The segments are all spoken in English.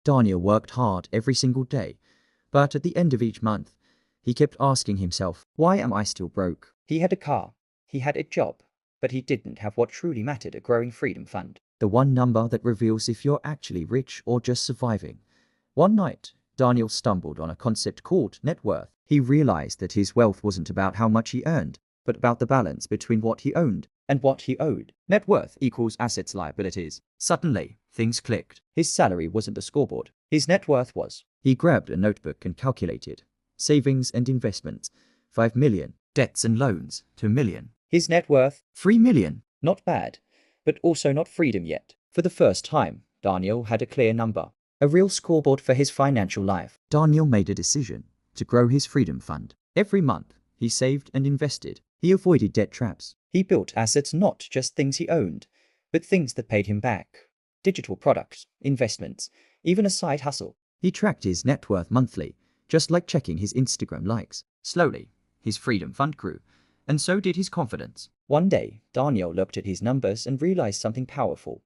Daniel worked hard every single day, but at the end of each month, he kept asking himself, why am I still broke? He had a car, he had a job, but he didn't have what truly mattered, a growing freedom fund. The one number that reveals if you're actually rich or just surviving. One night, Daniel stumbled on a concept called net worth. He realized that his wealth wasn't about how much he earned, but about the balance between what he owned and what he owed. Net worth equals assets liabilities. Suddenly, things clicked. His salary wasn't a scoreboard. His net worth was. He grabbed a notebook and calculated. Savings and investments, 5 million. Debts and loans, 2 million. His net worth, 3 million. Not bad, but also not freedom yet. For the first time, Daniel had a clear number. A real scoreboard for his financial life. Daniel made a decision to grow his freedom fund. Every month, he saved and invested. He avoided debt traps. He built assets, not just things he owned, but things that paid him back. Digital products, investments, even a side hustle. He tracked his net worth monthly, just like checking his Instagram likes. Slowly, his freedom fund grew, and so did his confidence. One day, Daniel looked at his numbers and realized something powerful.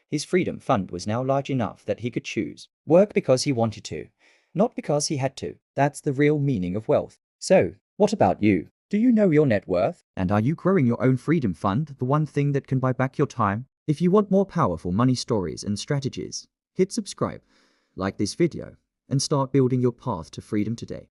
His freedom fund was now large enough that he could choose. Work because he wanted to, not because he had to. That's the real meaning of wealth. So, what about you? Do you know your net worth? And are you growing your own freedom fund, the one thing that can buy back your time? If you want more powerful money stories and strategies, hit subscribe, like this video, and start building your path to freedom today.